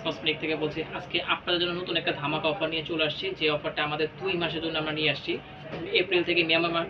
Cosmetic থেকে বলছি। আজকে আপনাদের জন্য নতুন একটা ধামাকা অফার নিয়ে চলে আসছি, যে অফারটা আমাদের 2 মাসের জন্য আমরা নিয়ে আসছি। এপ্রিল থেকে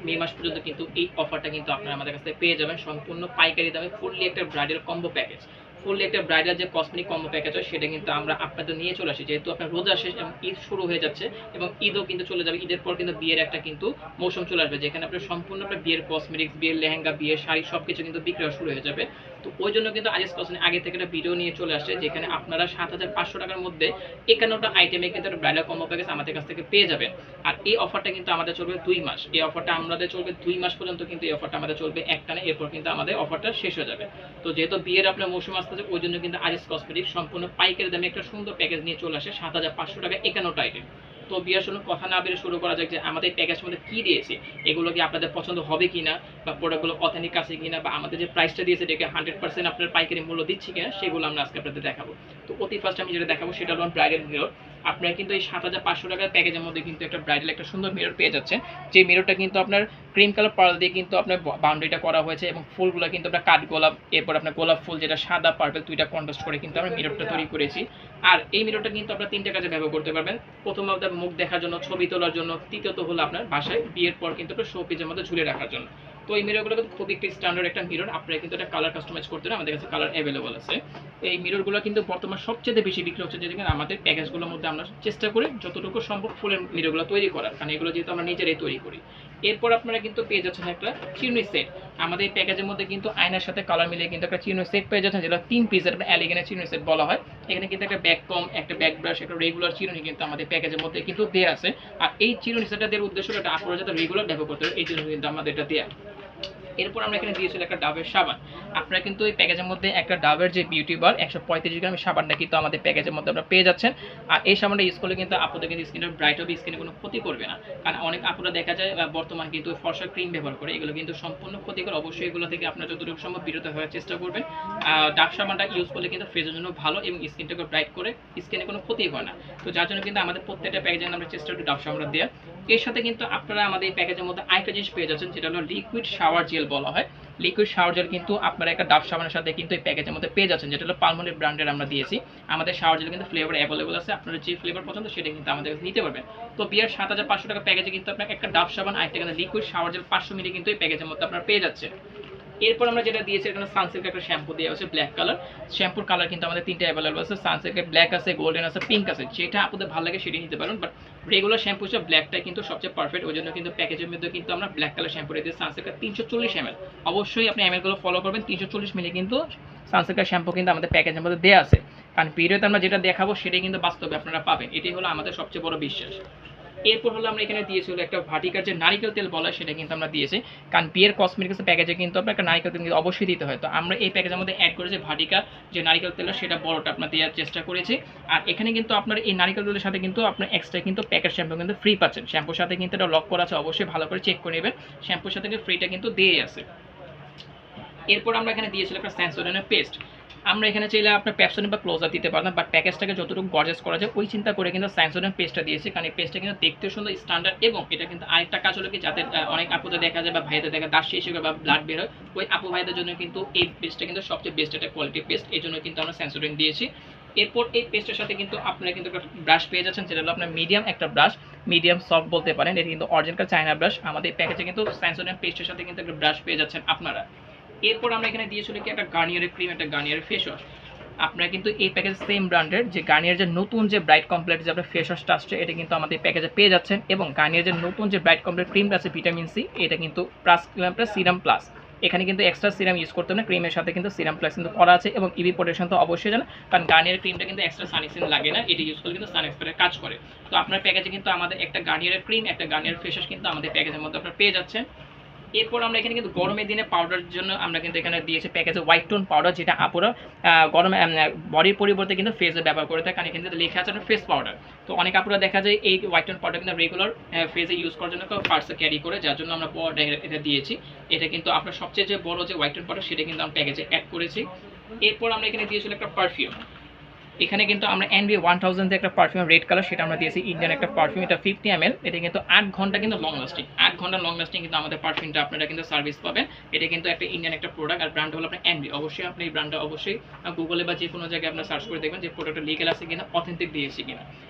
মে মাস পর্যন্ত কিন্তু এই অফারটা কিন্তু আপনারা আমাদের কাছ থেকে পেয়ে যাবেন সম্পূর্ণ পাইকারি দামে। ফুললি একটা ব্রাইডাল কম্বো প্যাকেজ, ফুললি একটা ব্রাইডাল যে কসমেটিক কম্বো প্যাকেজ হয় সেটা কিন্তু আমরা আপনাদের নিয়ে চলে আসি, যেহেতু আপনার রোজা শেষ এবং ঈদ শুরু হয়ে যাচ্ছে এবং ঈদও কিন্তু চলে যাবে। ঈদের পর কিন্তু বিয়ের একটা কিন্তু মৌসুম চলে আসবে, যেখানে আপনার সম্পূর্ণ আপনার বিয়ের কসমেটিক্স, বিয়ের লেহেঙ্গা, বিয়ের শাড়ি সবকিছু কিন্তু বিক্রি হওয়া শুরু হয়ে যাবে। তো ওই জন্য কিন্তু আজিজ কসমেটিক আগে থেকে একটা ভিডিও নিয়ে চলে আসছে, যেখানে আপনারা ৭,৫০০ টাকার মধ্যে ৫১টা আইটেমে কিন্তু একটা ব্রাইডাল কম্বো প্যাকেজ আমাদের কাছ থেকে পেয়ে যাবেন। আর এই অফারটা কিন্তু আমাদের চলবে 2 মাস। এই অফারটা আমাদের চলবে 2 মাস পর্যন্ত, কিন্তু এই অফারটা আমাদের চলবে একটানে, এরপর কিন্তু আমাদের অফারটা শেষ হয়ে যাবে। তো যেহেতু বিয়ের আপনার মৌসুম আসতেছে, ওই জন্য কিন্তু আজিজ কসমেটিক সম্পূর্ণ পাইকারি দামে একটা সুন্দর প্যাকেজ নিয়ে চলে আসে, ৭,৫০০ টাকা ৫১টা আইটেম। তো বিয়ের শুরু কথা না বেরিয়ে শুরু করা যাক যে আমাদের প্যাকেজের মধ্যে কি দিয়েছে, এগুলো কি আপনাদের পছন্দ হবে কিনা, বা প্রোডাক্টগুলো অথেন্টিক আছে কিনা, বা আমাদের যে প্রাইসটা দিয়েছে এটাকে 100% আপনার পাইকারি মূল্য দিচ্ছি কিনা, সেগুলো আমরা আজকে আপনাদের দেখাবো। তো অতি ফার্স্ট আমি যেটা দেখাবো সেটা হলো ব্রাইডাল মিরর। আপনারা কিন্তু এই ৭,৫০০ টাকার প্যাকেজের মধ্যে কিন্তু একটা ব্রাইডাল একটা সুন্দর মিরর পেয়ে যাচ্ছেন, যে মিররটা কিন্তু আপনার ক্রিম কালার পার্ল দিয়ে কিন্তু আপনার বাউন্ডারিটা করা হয়েছে, এবং ফুলগুলো কিন্তু আমরা কাঠ গোলাপ, এরপর আপনার গোলাপ ফুল যেটা সাদা পার্পল দুইটা কন্ট্রাস্ট করে কিন্তু আমরা মিররটা তৈরি করেছি। আর এই মিররটা কিন্তু আপনারা 3টা কাজে ব্যবহার করতে পারবেন। প্রথমত মুখ দেখার জন্য, ছবি তোলার জন্য, তৃতীয়ত হলো আপনার বাসায় বিয়ের পর কিন্তু একটা শো পিসের মধ্যে ঝুলে রাখার জন্য। তো এই মিররগুলো কিন্তু খুবই একটি স্ট্যান্ডার্ড একটা মিরর। আপনারা কিন্তু এটা কালার কাস্টমাইজ করতে না, আমাদের কাছে কালার অ্যাভেলেবল আছে। এই মিররগুলো কিন্তু বর্তমান সবচেয়ে বেশি বিক্রি হচ্ছে, যেখানে আমাদের প্যাকেজগুলোর মধ্যে আমরা চেষ্টা করি যতটুকু সম্ভব ফুলের মিররগুলো তৈরি করার, কারণ এগুলো যেহেতু আমরা নিজেরাই তৈরি করি। এরপর আপনারা কিন্তু পেয়ে যাচ্ছেন একটা চিরুনি সেট। আমাদের এই প্যাকেজের মধ্যে কিন্তু আয়নার সাথে কালার মিলিয়ে কিন্তু একটা চিরুনি সেট পেয়ে যাচ্ছেন, যেটা 3 পিসের একটা এলিগেন্ট চিরুনি সেট বলা হয়। এখানে কিন্তু একটা ব্যাক কম, একটা ব্যাক ব্রাশ, একটা রেগুলার চিরুনি কিন্তু আমাদের প্যাকেজের মধ্যে কিন্তু দেওয়া আছে। আর এই চিরুনি সেটটা দেওয়ার উদ্দেশ্য একটা আপনারা যাতে রেগুলার ব্যবহার করতে হবে, এই জন্য কিন্তু আমাদের এটা দেওয়া। এরপর আমরা এখানে দিয়েছিল একটা ডাবের সাবান। আপনারা কিন্তু এই প্যাকেজের মধ্যে একটা ডাবের যে বিউটি বার 135 গ্রামের সাবানটা কিন্তু আমাদের প্যাকেজের মধ্যে আপনারা পেয়ে যাচ্ছেন। আর এই সাবানটা ইউজ করলে কিন্তু আপনাদের কিন্তু স্কিনের ব্রাইট হবে, স্কিনে কোনো ক্ষতি করবে না। কারণ অনেক আপুরা দেখা যায় বর্তমান কিন্তু ফর্সা ক্রিম ব্যবহার করে, এগুলো কিন্তু সম্পূর্ণ ক্ষতিকর। অবশ্যই এগুলো থেকে আপনারা যতটুকু সম্ভব বিরত হওয়ার চেষ্টা করবেন। ডাব সাবানটা ইউজ করলে কিন্তু ফেসের জন্য ভালো এবং স্কিনটাকে ব্রাইট করে, স্কিনে কোনো ক্ষতি হয় না। তো যার জন্য কিন্তু আমাদের প্রত্যেকটা প্যাকেজে আমরা চেষ্টা করি ডাব সাবানটা দেওয়ার। এর সাথে কিন্তু আপনারা আমাদের এই প্যাকেজের মধ্যে আরেকটা জিনিস পেয়ে যাচ্ছেন, যেটা হলো লিকুইড শাওয়ার জেল বলা হয়। লিকুইড শাওয়ার জেল কিন্তু আপনারা একটা ডাব সাবানের সাথে কিন্তু এই প্যাকেজের মধ্যে পেয়ে যাচ্ছেন, যেটা হলো পালমোলিভ ব্র্যান্ডের আমরা দিয়েছি। আমাদের শাওয়ার জেল কিন্তু ফ্লেভার অ্যাভেলেবল আছে, আপনারা যে ফ্লেভার পছন্দ সেটা কিন্তু আমাদের কাছে নিতে পারবেন। তো বিয়ার ৭,৫০০ টাকা প্যাকেজে কিন্তু আপনার একটা ডাব সাবান আর একটা লিকুইড শাওয়ার জেল 500 মিলি কিন্তু এই প্যাকেজের মধ্যে আপনারা পেয়ে যাচ্ছে। এরপর আমরা যেটা দিয়েছি এখানে সানসিল্ক একটা শ্যাম্পু দেওয়া আছে ব্ল্যাক কালার। শ্যাম্পুর কালার কিন্তু আমাদের 3টা অ্যাভেলেবল আছে, সানসিল্কের ব্ল্যাক আছে, গোল্ডেন আছে, পিঙ্ক আছে। যেটা আপনাদের ভালো লাগে সেটাই নিতে পারেন, বাট রেগুলার শ্যাম্পু হিসেবে ব্ল্যাকটাই কিন্তু সবচেয়ে পারফেক্ট। ওই জন্য কিন্তু প্যাকেজের মধ্যে কিন্তু আমরা ব্ল্যাক কালার শ্যাম্পু দিয়ে সানসিল্কের 340 ml। অবশ্যই আপনি এমএলগুলো ফলো করবেন। 340 মিলি কিন্তু সানসিল্কের শ্যাম্পু কিন্তু আমাদের প্যাকেজের মধ্যে দেওয়া আছে, কারণ ভিডিওতে আমরা যেটা দেখাবো সেটাই কিন্তু বাস্তবে আপনারা পাবেন। এটাই হলো আমাদের সবচেয়ে বড় বিশ্বাস। এরপর হলো আমরা এখানে দিয়েছি হলো একটা ভাটিকার যে নারিকেল তেল বলা হয় সেটা কিন্তু আমরা দিয়েছি, কারণ বিয়ের কসমেটিক্স প্যাকেজে কিন্তু আপনার একটা নারিকেল তেল অবশ্যই দিতে হয়। তো আমরা এই প্যাকেজের মধ্যে অ্যাড করেছি ভাটিকা যে নারিকেল তেল, সেটা বড়টা আপনার দেওয়ার চেষ্টা করেছি। আর এখানে কিন্তু আপনার এই নারিকেল তেলের সাথে কিন্তু আপনার এক্সট্রা কিন্তু প্যাকেট শ্যাম্পু কিন্তু ফ্রি পাচ্ছেন। শ্যাম্পুর সাথে কিন্তু এটা লক করা আছে, অবশ্যই ভালো করে চেক করে নেবেন। শ্যাম্পুর সাথে ফ্রিটা কিন্তু দিয়ে আছে। এরপর আমরা এখানে দিয়েছিলাম একটা সেন্সোডাইনের পেস্ট। আমরা এখানে চাইলে আপনার প্যাপসোডেন্ট বা ক্লোজার দিতে পারবেন, বাট প্যাকেজটাকে যতটুকু গর্জাস করা যায় ওই চিন্তা করে কিন্তু সেন্সোডাইন পেস্টটা দিয়েছি, কারণ এই পেস্টটা কিন্তু দেখতে সুন্দর, স্ট্যান্ডার্ড, এবং এটা কিন্তু আরেকটা কাজ হলো কি, যাতে অনেক আপুদের দেখা যায় বা ভাইদের দেখা দাস শেষ বা ব্লাড বের হয়, ওই আপু ভাইদের জন্য কিন্তু এই পেস্টটা কিন্তু সবচেয়ে বেস্ট একটা কোয়ালিটি পেস্ট, এই জন্য কিন্তু আমরা সেন্সোডাইন দিয়েছি। এরপর এই পেস্টের সাথে কিন্তু আপনারা কিন্তু একটা ব্রাশ পেয়ে যাচ্ছেন, যেটা হলো আপনার মিডিয়াম একটা ব্রাশ, মিডিয়াম সফট বলতে পারেন। এটা কিন্তু অরিজিনাল চায়না ব্রাশ। আমাদের প্যাকেজে কিন্তু সেন্সোডাইন পেস্টের সাথে কিন্তু একটা ব্রাশ পেয়ে যাচ্ছেন আপনারা। এরপর আমরা এখানে দিয়েছিল কি একটা গার্নিয়ারের ক্রিম, একটা গার্নিয়ারের ফেস ওয়াশ। আপনারা কিন্তু এই প্যাকেজ সেম ব্র্যান্ডের যে গার্নিয়ার যে নতুন যে ব্রাইট কমপ্লেট যে আপনার ফেস ওয়াশটা আসছে, এটা কিন্তু আমাদের প্যাকেজে পেয়ে যাচ্ছেন। এবং গার্নিয়ার যে নতুন যে ব্রাইট কমপ্লেট ক্রিমটা আছে ভিটামিন সি, এটা কিন্তু প্লাস সিরাম প্লাস। এখানে কিন্তু এক্সট্রা সিরাম ইউজ করতে হবে না, ক্রিমের সাথে কিন্তু সিরাম প্লাস কিন্তু করা আছে। এবং ইভি প্রোটেকশন তো অবশ্যই জানেন, কারণ গার্নিয়ার ক্রিমটা কিন্তু এক্সট্রা সানস্ক্রিন লাগে না, এটা ইউজ করলে কিন্তু সান এক্সপায়ারের কাজ করে। তো আপনার প্যাকেজে কিন্তু আমাদের একটা গার্নিয়ারের ক্রিম, একটা গার্নিয়ার ফেস ওয়াশ কিন্তু আমাদের প্যাকেজের মধ্যে আপনারা পেয়ে যাচ্ছেন। এরপর আমরা এখানে কিন্তু গরমের দিনে পাউডারের জন্য আমরা কিন্তু এখানে দিয়েছি প্যাকেজে হোয়াইট টোন পাউডার, যেটা আপুরা গরমে বডির পরিবর্তে কিন্তু ফেসে ব্যবহার করে থাকে, কারণ এখানে কিন্তু লেখা আছে ফেস পাউডার। তো অনেক আপুরা দেখা যায় এই হোয়াইট টোন পাউডার কিন্তু রেগুলার ফেসে ইউজ করার জন্য পার্সে ক্যারি করে, যার জন্য আমরা এটা দিয়েছি। এটা কিন্তু আপনার সবচেয়ে যে বড় যে হোয়াইট টোন পাউডার, সেটা কিন্তু আমরা প্যাকেজে অ্যাড করেছি। এরপর আমরা এখানে দিয়েছিলাম একটা পারফিউম। এখানে কিন্তু আমরা এনবি 1000 যে একটা পারফিউম রেড কালার সেটা আমরা দিয়েছি, ইন্ডিয়ান একটা পারফিউম, এটা 50 ml, এটা কিন্তু 8 ঘন্টা কিন্তু লং লাস্টিং, 8 ঘন্টা লং লাস্টিং কিন্তু আমাদের পারফিউমটা আপনারা কিন্তু সার্ভিস পাবেন। এটা কিন্তু একটা ইন্ডিয়ান একটা প্রোডাক্ট, আর ব্র্যান্ড হলো আপনার এনবি। অবশ্যই আপনি এই ব্র্যান্ডটা অবশ্যই গুগলে বা যে কোনো জায়গায় আপনারা সার্চ করে দেখবেন যে প্রোডাক্টটা লিগ্যাল আছে কিনা, অথেন্টিক দিয়েছি কিনা।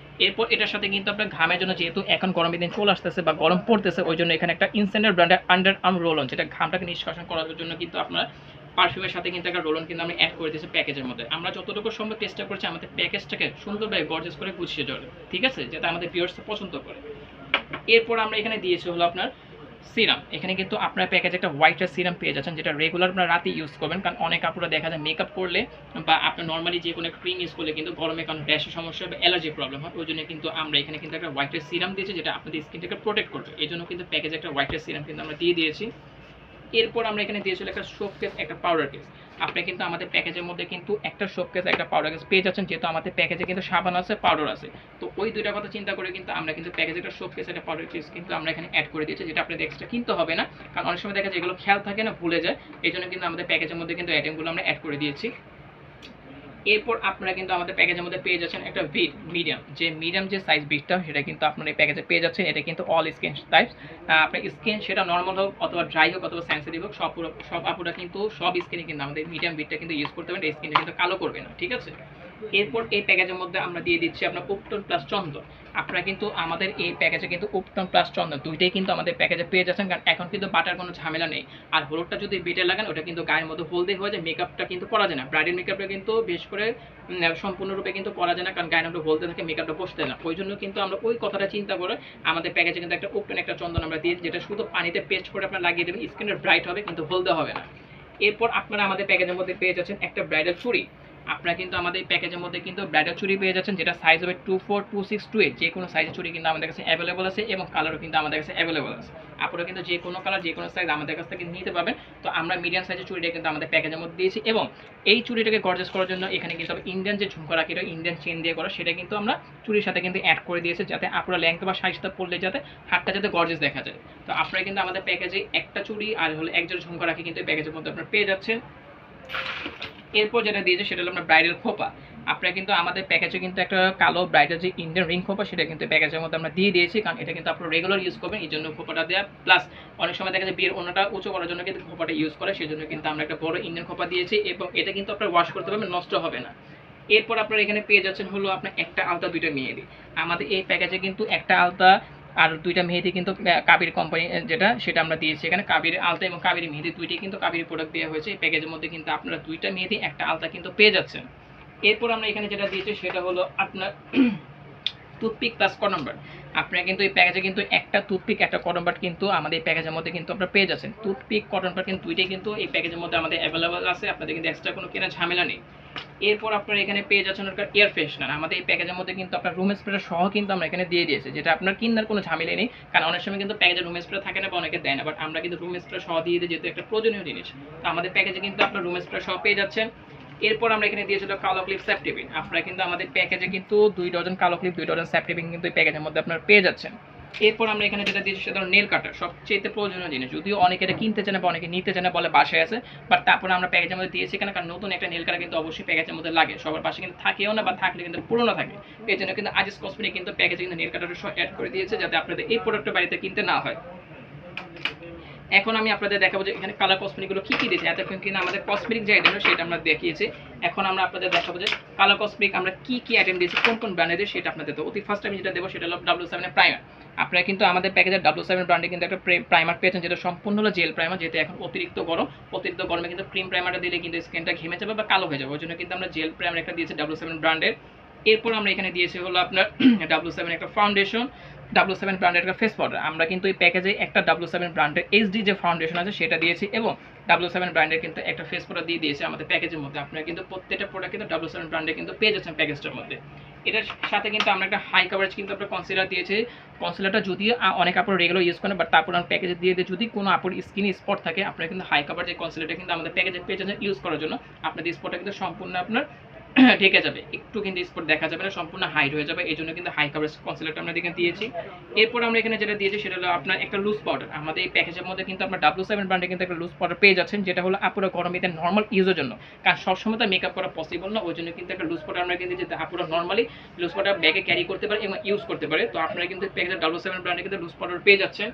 এরপর এটার সাথে কিন্তু আপনার ঘামের জন্য, যেহেতু এখন গরমের দিন চলে আসতেছে বা গরম পড়তেছে, ওই জন্য এখানে একটা ইনসেন্ডার ব্র্যান্ডের আন্ডার আর্ম রোল অন, যেটা ঘামটাকে নিষ্কাশন করার জন্য কিন্তু আপনার পারফিউমের সাথে কিন্তু একটা রোলন কিন্তু আমরা অ্যাড করে দিয়েছি প্যাকেজের মধ্যে। আমরা যতটুকু সম্ভব চেষ্টা করছি আমাদের প্যাকেজটাকে সুন্দরভাবে গর্জিয়াস করে গুছিয়ে যাবে, ঠিক আছে, যাতে আমাদের ভিউয়ার্স পছন্দ করে। এরপর আমরা এখানে দিয়েছি হলো আপনার সিরাম। এখানে কিন্তু আপনার প্যাকেজে একটা হোয়াইটের সিরাম পেয়ে যাচ্ছেন, যেটা রেগুলার আপনারা রাতে ইউজ করবেন, কারণ অনেক আপুরা দেখা যায় মেকআপ করলে বা আপনার নর্মালি যে কোনো ক্রিম ইউজ করলে কিন্তু গরমে কারণ র্যাশের সমস্যা বা অ্যালার্জি প্রবলেম হয়। ওই জন্য কিন্তু আমরা এখানে কিন্তু একটা হোয়াইটের সিরাম দিয়েছি, যেটা আপনাদের স্কিনটাকে প্রোটেক্ট করবে। এই জন্য কিন্তু প্যাকেজে একটা হোয়াইটের সিরাম কিন্তু আমরা দিয়ে দিয়েছি। এরপর আমরা এখানে দিয়েছিল একটা সোপ কেস, একটা পাউডার কেস। আপনি কিন্তু আমাদের প্যাকেজের মধ্যে কিন্তু একটা সোপ কেস, একটা পাউডার কেস পেয়ে যাচ্ছেন, যেহেতু আমাদের প্যাকেজে কিন্তু সাবান আছে, পাউডার আছে। তো ওই দুইটা কথা চিন্তা করে কিন্তু আমরা কিন্তু প্যাকেজে একটা সোপ কেস, একটা পাউডার কেস কিন্তু আমরা এখানে অ্যাড করে দিয়েছি, যেটা আপনাদের এক্সট্রা কিনতে হবে না, কারণ অনেক সময় দেখা যায় এগুলো খেয়াল থাকে না, ভুলে যায়। এই জন্য কিন্তু আমাদের প্যাকেজের মধ্যে কিন্তু আইটেমগুলো আমরা অ্যাড করে দিয়েছি। এরপর আপনারা কিন্তু আমাদের প্যাকেজের মধ্যে পেয়ে যাচ্ছেন একটা বিট, মিডিয়াম যে সাইজ বিটটা, সেটা কিন্তু আপনারা এই প্যাকেজে পেয়ে যাচ্ছেন। এটা কিন্তু অল স্কিন টাইপ, আপনার স্কিন সেটা নর্মাল হোক অথবা ড্রাই হোক অথবা সেন্সিটিভ হোক, সব আপুরা কিন্তু সব স্কিনে কিন্তু আমাদের মিডিয়াম বিটটা কিন্তু ইউজ করতে পারেন, এই স্কিনটা কিন্তু কালো করবে না, ঠিক আছে। এরপর এই প্যাকেজের মধ্যে আমরা দিয়ে দিচ্ছি আপনার উপটন প্লাস চন্দন। আপনারা কিন্তু আমাদের এই প্যাকেজে কিন্তু উপটন প্লাস চন্দন দুইটাই কিন্তু আমাদের প্যাকেজে পেয়ে যাচ্ছেন, কারণ এখন কিন্তু বাটার কোনো ঝামেলা নেই। আর হলুদটা যদি বিটে লাগান, ওটা কিন্তু গায়ের মধ্যে হলদে হয়ে যায়, মেকআপটা কিন্তু করা যায় না। ব্রাইডাল মেকআপটা কিন্তু বেশ করে সম্পূর্ণরূপে কিন্তু করা যায় না, কারণ গায়ের মধ্যে হলদে থাকে, মেকআপটা বসতে না। ওই জন্য কিন্তু আমরা ওই কথাটা চিন্তা করে আমাদের প্যাকেজে কিন্তু একটা উপটন, একটা চন্দন আমরা দিই, যেটা শুধু পানিতে পেস্ট করে আপনারা লাগিয়ে দেবেন, স্কিনটা ব্রাইট হবে কিন্তু হলদে হবে না। এরপর আপনারা আমাদের প্যাকেজের মধ্যে পেয়ে যাচ্ছেন একটা ব্রাইডাল চুড়ি। আপনারা কিন্তু আমাদের এই প্যাকেজের মধ্যে কিন্তু ব্রাইডাল চুড়ি পেয়ে যাচ্ছেন, যেটা সাইজ হবে 24, 26, 28, যে কোনো সাইজের চুড়ি কিন্তু আমাদের কাছে অ্যাভেলেবল আছে, এবং কালারও কিন্তু আমাদের কাছে অ্যাভেলেবল আছে। আপনারা কিন্তু যে কোনো কালার, যে কোনো সাইজ আমাদের কাছ থেকে নিতে পারবেন। তো আমরা মিডিয়াম সাইজের চুড়িটা কিন্তু আমাদের প্যাকেজের মধ্যে দিয়েছি, এবং এই চুড়িটাকে গর্জাস করার জন্য এখানে কিন্তু ইন্ডিয়ান যে ঝুমকা রাখিটা, ইন্ডিয়ান চেন দিয়ে করা, সেটা কিন্তু আমরা চুড়ির সাথে কিন্তু অ্যাড করে দিয়েছি, যাতে আপনারা লেংথ বা সাইজটা পড়লে যাতে হাতটা যাতে গর্জাস দেখা যায়। তো আপনারা কিন্তু আমাদের প্যাকেজে একটা চুড়ি আর হলো এক জোড়া ঝুমকা রাখি কিন্তু প্যাকেজের মধ্যে আপনারা পেয়ে যাচ্ছেন। এরপর যেটা দিয়েছে সেটা হলো আমরা ব্রাইডাল খোপা। আপনারা কিন্তু আমাদের প্যাকেজে কিন্তু একটা কালো ব্রাইডাল যে ইন্ডিয়ান রিং খোপা, সেটা কিন্তু প্যাকেজের মধ্যে আমরা দিয়ে দিয়েছি, কারণ এটা কিন্তু আপনারা রেগুলার ইউজ করবেন, এই জন্য খোপাটা দেওয়া। প্লাস অনেক সময় দেখা যায় বিয়ের অন্যটা উঁচু করার জন্য কিন্তু খোপাটা ইউজ করে, সেই জন্য কিন্তু আমরা একটা বড় ইন্ডিয়ান খোপা দিয়েছি, এবং এটা কিন্তু আপনারা ওয়াশ করতে পারবেন, নষ্ট হবে না। এরপর আপনারা এখানে পেয়ে যাচ্ছেন হলো আপনার একটা আলতা, দুইটা মেহেদি। আমাদের এই প্যাকেজে কিন্তু একটা আলতা আর দুইটা মেহেদি কিন্তু কাবির কোম্পানি যেটা, সেটা আমরা দিয়েছি। এখানে কাবির আলতা এবং কাবির মেহেদি দুইটাই কিন্তু কাবির প্রোডাক্ট দেওয়া হয়েছে। এই প্যাকেজের মধ্যে কিন্তু আপনারা দুইটা মেহেদি, একটা আলতা কিন্তু পেয়ে যাচ্ছেন। এরপর আমরা এখানে যেটা দিয়েছি সেটা হলো আপনার টুথপিক প্লাস কটন বাড। আপনারা কিন্তু এই প্যাকেজে কিন্তু একটা টুথপিক, একটা কটন বাড কিন্তু আমাদের এই প্যাকেজের মধ্যে কিন্তু আপনারা পেয়ে যাচ্ছেন। টুথপিক, কটন বাড কিন্তু দুইটাই কিন্তু এই প্যাকেজের মধ্যে আমাদের অ্যাভেলেবল আছে, আপনাদের কিন্তু এক্সট্রা কোনো কেনার ঝামেলা নেই। এরপর আপনারা এখানে পেয়ে যাচ্ছেন একটা এয়ার ফ্রেশনার। আমাদের এই প্যাকেজের মধ্যে কিন্তু আপনার রুম স্প্রে সহ কিন্তু আমরা এখানে দিয়ে দিয়েছি, যেটা আপনার কিনার কোনো ঝামেলা নেই, কারণ অনেক সময় কিন্তু প্যাকেজে রুম স্প্রে থাকে না বা অনেকে দেয় না, বাট আমরা কিন্তু রুম স্প্রে সহ দিয়ে দিই, যেহেতু একটা প্রয়োজনীয় জিনিস। তো আমাদের প্যাকেজে কিন্তু আপনার রুম স্প্রে সহ পেয়ে যাচ্ছেন। এরপর আমরা এখানে দিয়েছিল কালো ক্লিপ সেফটিপিন। আপনারা কিন্তু আমাদের প্যাকেজে কিন্তু 2 ডজন কালো ক্লিপ, 2 ডজন সেফটিপিন কিন্তু এই প্যাকেজের মধ্যে আপনারা পেয়ে যাচ্ছেন। এরপর আমরা এখানে যেটা দিয়েছি সেটা নেল কাটার, সবচেয়ে প্রয়োজনীয় জিনিস। যদিও অনেকে এটা কিনতে চায় না বা অনেকে নিতে চায় না, বলে বাসায় আছে, বাট তারপরে আমরা প্যাকেজের মধ্যে দিয়েছি কেন, কারণ নতুন একটা নেল কাটার কিন্তু অবশ্যই প্যাকেজের মধ্যে লাগে। সবার পাশে কিন্তু থাকেও না, বা থাকলে কিন্তু পুরনো থাকে। এই জন্য কিন্তু আজিজ কসমেটিক কিন্তু প্যাকেজে কিন্তু নেল কাটার সহ অ্যাড করে দিয়েছে, যাতে আপনাদের এই প্রোডাক্টটা বাড়িতে কিনতে না হয়। এখন আমি আপনাদের দেখাবো যে এখানে কালার কসমেটিকগুলো কী কী দিয়েছে। এতক্ষণ কিন্তু আমাদের কসমেটিক যে আইটেম সেটা আমরা দেখিয়েছি। এখন আমরা আপনাদের দেখাবো যে কালার কসমেটিক আমরা কী কী আইটেম দিয়েছি, কোন কোন ব্র্যান্ডের, সেটা আপনাদের দেবো। অতি ফার্স্ট আমি যেটা দেবো সেটা হলো W7 এর প্রাইমার। আপনারা কিন্তু আমাদের প্যাকেজের W7 ব্র্যান্ডে কিন্তু একটা প্রাইমার পেয়েছেন, যেটা সম্পূর্ণ হলো জেল প্রাইমার। যেহেতু এখন অতিরিক্ত গরমে কিন্তু ক্রিম প্রাইমারটা দিলে কিন্তু স্কিনটা ঘেমে যাবে বা কালো হয়ে যাবে, ওই জন্য কিন্তু আমরা জেল প্রাইমার একটা দিয়েছি W7 ব্র্যান্ডের। এরপর আমরা এখানে দিয়েছি হলো আপনার W7 একটা ফাউন্ডেশন, W7 ব্র্যান্ডের একটা ফেস পাউডার। আমরা কিন্তু এই প্যাকেজে একটা W7 ব্র্যান্ডের HD যে ফাউন্ডেশন আছে সেটা দিয়েছি, এবং W7 ব্র্যান্ডের কিন্তু একটা ফেস পাউডার দিয়ে দিয়েছি আমাদের প্যাকেজের মধ্যে। আপনারা কিন্তু প্রত্যেকটা প্রোডাক্ট কিন্তু W7 ব্র্যান্ডে কিন্তু পেয়ে যাচ্ছেন প্যাকেজটার মধ্যে। এটার সাথে কিন্তু আমরা একটা হাই কাভারেজ কিন্তু একটা কনসিলার দিয়েছি। কনসিলারটা যদিও অনেক আপুর রেগুলার ইউজ করেন, বাট তারপর আমরা প্যাকেজে দিয়ে যদি কোনো আপুর স্কিনে স্পট থাকে, আপনারা কিন্তু হাই কাভার যে কনসিলারটা কিন্তু আমাদের প্যাকেজে পেয়ে যাচ্ছেন ইউজ করার জন্য। আপনাদের স্পটটা কিন্তু সম্পূর্ণ আপনার ঢেকে যাবে, একটু কিন্তু স্পট দেখা যাবে না, সম্পূর্ণ হাইড হয়ে যাবে। এই জন্য কিন্তু হাই কভারেজ কনসিলারটা আমরা এখানে দিয়েছি। এরপর আমরা এখানে যেটা দিয়েছি সেটা হলো আপনার একটা লুজ পাউডার। আমাদের এই প্যাকেজের মধ্যে কিন্তু আপনার W7 ব্র্যান্ডে কিন্তু একটা লুজ পাউডার পেয়ে যাচ্ছেন, যেটা হলো আপুরা গরমেতে নর্মাল ইউজের জন্য, কারণ সবসময় তো মেকআপ করা পসিবল না, ওই জন্য কিন্তু একটা লুজ পাউডার আমরা কিন্তু যেটা আপুরা নর্মালি লুজ পাউডার ব্যাগে ক্যারি করতে পারে এবং ইউজ করতে পারে। তো আপনারা কিন্তু প্যাকেজের W7 ব্র্যান্ডে কিন্তু লুজ পাউডার পেয়ে যাচ্ছেন।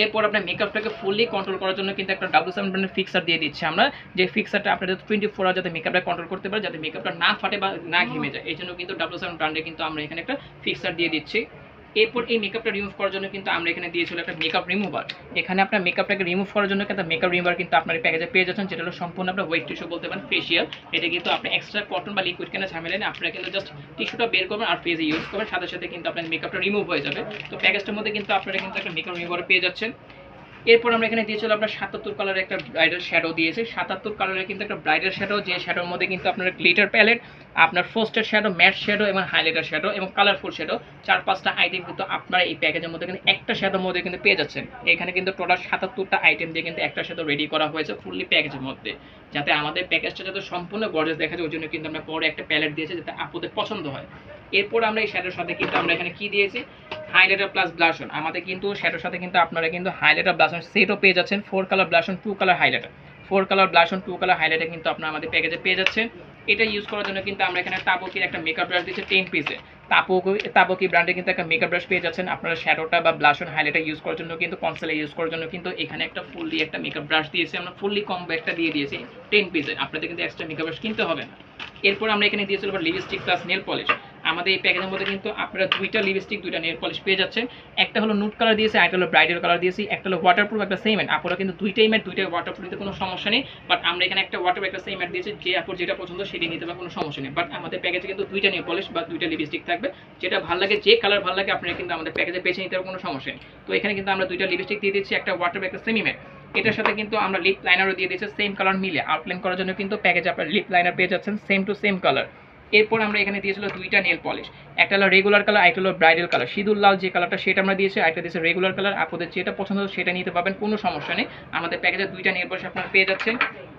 এরপর আপনার মেকআপটাকে ফুললি কন্ট্রোল করার জন্য কিন্তু একটা W7 ব্র্যান্ডের ফিক্সার দিয়ে দিচ্ছি আমরা, যে ফিক্সারটা আপনাদের 24 আওয়ার যাতে মেকআপটা কন্ট্রোল করতে পারে, যাতে মেকআপটা না ফাটে বা না ঘেমে যায়, এই জন্য কিন্তু W7 ব্র্যান্ডে কিন্তু আমরা এখানে একটা ফিক্সার দিয়ে দিচ্ছি। এরপর এই মেকআপটা রিমুভ করার জন্য কিন্তু আমরা এখানে দিয়েছিল একটা মেকআপ রিমুভার। এখানে আপনার মেকআপটাকে রিমুভ করার জন্য একটা মেকআপ রিমুভার কিন্তু আপনার এই প্যাকেজে পেয়ে যাচ্ছেন, যেটা হলো সম্পূর্ণ আপনার ওয়েট টিস্যু বলতে পারেন ফেশিয়াল। এটা কিন্তু আপনি এক্সট্রা কটন বা লিকুইড কেনা ঝামেলা নেই, আপনারা কিন্তু জাস্ট টিস্যুটা বের করবেন আর ফেসে ইউজ করবেন, সাথে সাথে কিন্তু আপনার মেকআপটা রিমুভ হয়ে যাবে। তো প্যাকেজটার মধ্যে কিন্তু আপনারা কিন্তু একটা মেকআপ রিমুভার পেয়ে যাচ্ছেন। এরপর আমরা এখানে দিয়েছিল আপনার 77 কালারের একটা ব্রাইডাল শ্যাডো দিয়েছে। 77 কালারের কিন্তু একটা ব্রাইডাল শ্যাডো, যে শ্যাডোর মধ্যে কিন্তু আপনার গ্লিটার প্যালেট, আপনার ফ্রস্টেড শ্যাডো, ম্যাট শ্যাডো এবং হাইলাইটার শ্যাডো এবং কালারফুল শ্যাডো, 4-5টা আইটেম কিন্তু আপনারা এই প্যাকেজের মধ্যে কিন্তু একটা শ্যাডোর মধ্যে কিন্তু পেয়ে যাচ্ছেন। এখানে কিন্তু টোটাল 77টা আইটেম দিয়ে কিন্তু একটা শ্যাডো রেডি করা হয়েছে ফুললি প্যাকেজের মধ্যে, যাতে আমাদের প্যাকেজটা যাতে সম্পূর্ণ গর্জিয়াস দেখা যায়, ওই জন্য কিন্তু আমরা পরে একটা প্যালেট দিয়েছি যাতে আপুদের পছন্দ হয়। এরপর আমরা এই শ্যাডোর সাথে কিন্তু আমরা এখানে কি দিয়েছি, হাইলাইটার প্লাস ব্লাশন। আমাদের কিন্তু শ্যাডোর সাথে কিন্তু আপনারা কিন্তু হাইলাইটার ব্লাশন সেটও পেয়ে যাচ্ছেন, 4 colour ব্লাশন 2 colour highlighter, 4 colour ব্লাশন 2 colour highlighter কিন্তু আপনারা আমাদের প্যাকেজে পেয়ে যাচ্ছেন। এটা ইউজ করার জন্য কিন্তু আমরা এখানে তাবকির একটা মেকআপ ব্রাশ দিয়েছি 10 পিসে। তাবকি ব্র্যান্ডে কিন্তু একটা মেকআপ ব্রাশ পেয়ে যাচ্ছেন। আপনারা শ্যাডোটা বা ব্লাশন হাইলাইটার ইউজ করার জন্য কিন্তু কনসিলার ইউজ করার জন্য কিন্তু এখানে একটা ফুললি একটা মেকআপ ব্রাশ দিয়েছি আমরা, ফুললি কম্বো একটা দিয়ে দিয়েছি 10 পিসে, আপনাদের কিন্তু এক্সট্রা মেকআপ ব্রাশ কিনতে হবে না। এরপর আমরা এখানে দিয়েছিল লিপস্টিক প্লাস নেল পলিশ। আমাদের এই প্যাকেজের মধ্যে কিন্তু আপনারা 2টা লিপস্টিক 2টা নেল পলিশ পেয়ে যাচ্ছেন। একটা হলো নুট কালার দিয়েছি, একটা হলো ব্রাইডাল কালার দিয়েছি, একটা হলো ওয়াটারপ্রুফ, একটা সেমেন্ট। আপনারা কিন্তু দুইটাই ম্যাট, দুইটাই ওয়াটারপ্রুফ, নিতে কোনো সমস্যা নেই। বাট আমরা এখানে একটা ওয়াটার একটা সেমেন্ট দিয়েছি, যে আপুর যেটা পছন্দ সেটি নিতে পারে, কোনো সমস্যা নেই। বাট আমাদের প্যাকেজে কিন্তু 2টা নেল পলিশ বা 2টা লিপস্টিক থাকবে, যেটা ভালো লাগে, যে কালার ভালো লাগে আপনারা কিন্তু আমাদের প্যাকেজে বেছে নিতে পারবেন, কোনো সমস্যা নেই। তো এখানে কিন্তু আমরা 2টা লিপস্টিক দিয়ে দিচ্ছি, একটা ওয়াটার একটা সেমি ম্যাট। এটার সাথে কিন্তু আমরা লিপ লাইনারও দিয়ে দিচ্ছি সেম কালার মিলে, আউটলাইন করার জন্য কিন্তু প্যাকেজে আপনারা লিপ লাইনার পেয়ে যাচ্ছেন সেম টু সেম কালার। এরপর আমরা এখানে দিয়েছিল 2টা নেল পলিশ, একটা হলো রেগুলার কালার, একটা হলো ব্রাইডাল কালার। সিঁদুর লাল যে কালারটা সেটা আমরা দিয়েছি, একটা দিয়েছে রেগুলার কালার। আপনাদের যেটা পছন্দ সেটা নিতে পারবেন, কোনো সমস্যা নেই। আমাদের প্যাকেজে 2টা নেল পলিশ আপনারা পেয়ে যাচ্ছেন।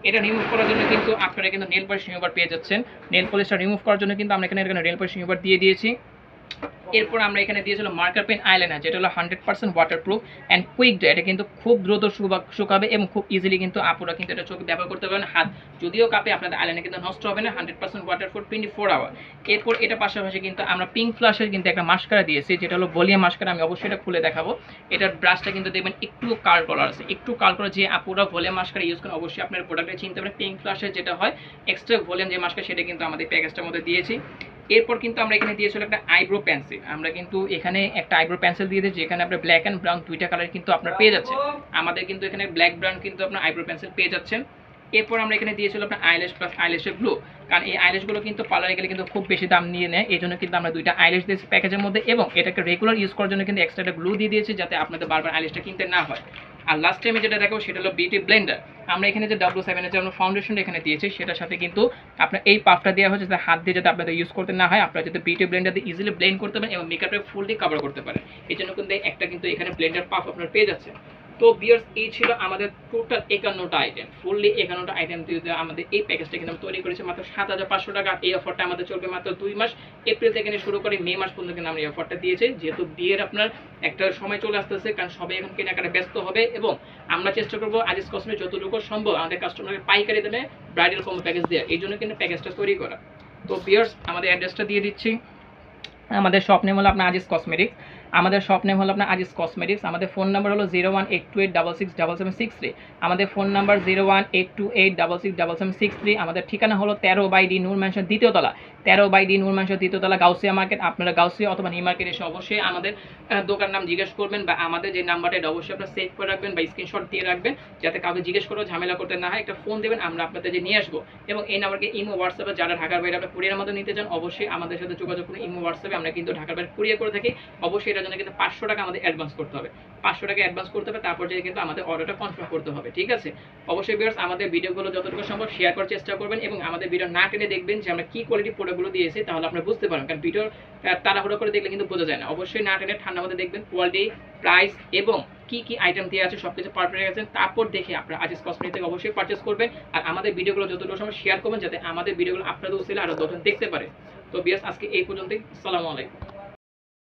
এটা রিমুভ করার জন্য কিন্তু আপনারা কিন্তু নেল পলিশ রিমুভার পেয়ে যাচ্ছেন। নেল পলিশটা রিমুভ করার জন্য কিন্তু আমরা এখানে নেল পলিশ রিমুভার দিয়ে দিয়েছি। এরপর আমরা এখানে দিয়েছিল মার্কার পেন আইলাইনার, যেটা হলো 100% ওয়াটারপ্রুফ অ্যান্ড কুইক ড্রাই। এটা কিন্তু খুব দ্রুত শুকাবে এবং খুব ইজিলি কিন্তু আপুরা কিন্তু এটা চোখে ব্যবহার করতে পারবেন। হাত যদিও কাপে আপনাদের আইলাইনার কিন্তু নষ্ট হবে না, 100% ওয়াটারপ্রুফ 24 আওয়ার। এরপর এটা পাশাপাশি কিন্তু আমরা পিঙ্ক ফ্লাশের কিন্তু একটা মাস্কারা দিয়েছি, যেটা হলো ভলিউম মাস্কারা। আমি অবশ্যই এটা খুলে দেখাবো। এটার ব্রাশটা কিন্তু দেখবেন একটু কার্ল করা আছে, একটু কার্ল করা। যে আপুরা ভলিউম মাস্কারা ইউজ করেন অবশ্যই আপনার প্রোডাক্টে চিনতে পারেন। পিঙ্ক ফ্লাশের যেটা হয় এক্সট্রা ভলিউম যে মাস্কারা, সেটা কিন্তু আমাদের প্যাকেজটার মধ্যে দিয়েছি। এরপর কিন্তু আমরা এখানে দিয়েছিল একটা আইব্রো পেন্সিল। আমরা কিন্তু এখানে একটা আইব্রো পেন্সিল দিয়ে দিয়েছি, যেখানে আপনার ব্ল্যাক অ্যান্ড ব্রাউন 2টা কালার কিন্তু আপনার পেয়ে যাচ্ছেন। আমাদের কিন্তু এখানে ব্ল্যাক ব্রাউন কিন্তু আপনার আইব্রো পেন্সিল পেয়ে যাচ্ছেন। এরপর আমরা এখানে দিয়েছিল আপনার আইল্যাশ প্লাস আইল্যাশের গ্লো, কারণ এই আইল্যাশগুলো কিন্তু পার্লারে গেলে কিন্তু খুব বেশি দাম নিয়ে নেয়, এই জন্য কিন্তু আমরা 2টা আইল্যাশ দিয়েছি প্যাকেজের মধ্যে, এবং এটাকে রেগুলার ইউজ করার জন্য কিন্তু এক্সট্রা একটা গ্লো দিয়ে দিয়েছি, যাতে আপনাদের বারবার আইল্যাশটা কিনতে না হয়। আর লাস্ট টাইমে যেটা দেখাবো সেটা হলো বিউটি ব্লেন্ডার। আমরা এখানে যে W7 এর যে আমরা ফাউন্ডেশন এখানে দিয়েছি, সেটার সাথে কিন্তু আপনার এই পাফটা দেওয়া হচ্ছে, যাতে হাত দিয়ে যাতে আপনাদের ইউজ করতে না হয়, আপনারা যাতে বিউটি ব্লেন্ডার দিয়ে ইজিলি ব্লেন্ড করতে পারেন এবং মেকআপে ফুললি কভার করতে পারেন। এই জন্য কিন্তু একটা কিন্তু এখানে ব্লেন্ডার পাফ আপনার পেয়ে যাচ্ছে। তো ভিউয়ার্স, এই ছিল আমাদের টোটাল 51টা আইটেম, ফুললি 51টা আইটেম দিয়ে আমাদের এই প্যাকেজটা কিন্তু আমরা তৈরি করেছি মাত্র 7500 টাকা। এই অফারটা আমাদের চলবে মাত্র 2 মাস, এপ্রিল থেকে শুরু করে মে মাস পর্যন্ত কিন্তু আমরা এই অফারটা দিয়েছি। যেহেতু বিয়ের আপনার একটা সময় চলে আসতেছে, কারণ সবাই এখন কেনাকাটা ব্যস্ত হবে, এবং আমরা চেষ্টা করবো আজিজ কসমেটিক যতটুকু সম্ভব আমাদের কাস্টমারকে পাইকারি দামে ব্রাইডাল কম্বো প্যাকেজ দেওয়ার, এই জন্য কিন্তু প্যাকেজটা তৈরি করা। তো ভিউয়ার্স, আমাদের অ্যাড্রেসটা দিয়ে দিচ্ছি। আমাদের শপ নেম হলো আপনার আজিজ কসমেটিক্স। আমাদের শপ নেম হলো আপনার আজিজ কসমেটিক্স। আমাদের ফোন নাম্বার হলো 01828667763। আমাদের ফোন নাম্বার 01828667763। আমাদের ঠিকানা হলো 13/D নূর ম্যানশন দ্বিতীয় তলা, 13/D নূর ম্যানশন দ্বিতীয় তলা, গাউসিয়া মার্কেট। আপনারা গাউসিয়া অথবা নিউ মার্কেট এসে অবশ্যই আমাদের দোকান নাম জিজ্ঞেস করবেন, বা আমাদের যে নাম্বারটা অবশ্যই আপনারা সেভ করে রাখবেন বা স্ক্রিনশট দিয়ে রাখবেন, যাতে কাউকে জিজ্ঞেস করেও ঝামেলা করতে না হয়। একটা ফোন দেবেন, আমরা আপনাদের যে নিয়ে আসবো। এবং এই নাম্বারকে ইমো হোয়াটসঅ্যাপে যারা ঢাকার বাইরে আপনার কুরিয়ার মধ্যে নিতে চান, অবশ্যই আমাদের সাথে যোগাযোগ করুন ইমো হোয়াটসঅ্যাপে। আমরা কিন্তু ঢাকার বাইরে কুরিয়ার করে থাকি, অবশ্যই এটা এটার জন্য কিন্তু 500 টাকা আমাদের অ্যাডভান্স করতে হবে। 500 টাকা অ্যাডভান্স করতে হবে, তারপর যেয়ে কিন্তু আমাদের অর্ডারটা কনফার্ম করতে হবে, ঠিক আছে? অবশ্যই ভিউয়ার্স আমাদের ভিডিওগুলো যতটুকু সম্ভব শেয়ার করার চেষ্টা করবেন এবং আমাদের ভিডিও না টেনে দেখবেন যে আমরা কি কোয়ালিটির প্রোডাক্টগুলো দিয়েছি, তাহলে আপনারা বুঝতে পারবেন। কারণ ভিডিও তাড়াহুড়ো করে দেখলে কিন্তু বোঝা যায় না। অবশ্যই না টেনে ঠান্ডা মাথায় দেখবেন কোয়ালিটি, প্রাইস এবং কি কি আইটেম দিয়ে আছে সবকিছু পারফেক্ট আছে, তারপর দেখে আপনারা আজিজ কসমেটিক থেকে অবশ্যই পারচেজ করবেন। আর আমাদের ভিডিওগুলো যতটুকু সময় শেয়ার করবেন যাতে আমাদের ভিডিওগুলো আপনাদের উচিত আরো 10 জন দেখতে পারে। তো ভিউয়ার্স আজকে এই পর্যন্তই। আসসালামু আলাইকুম।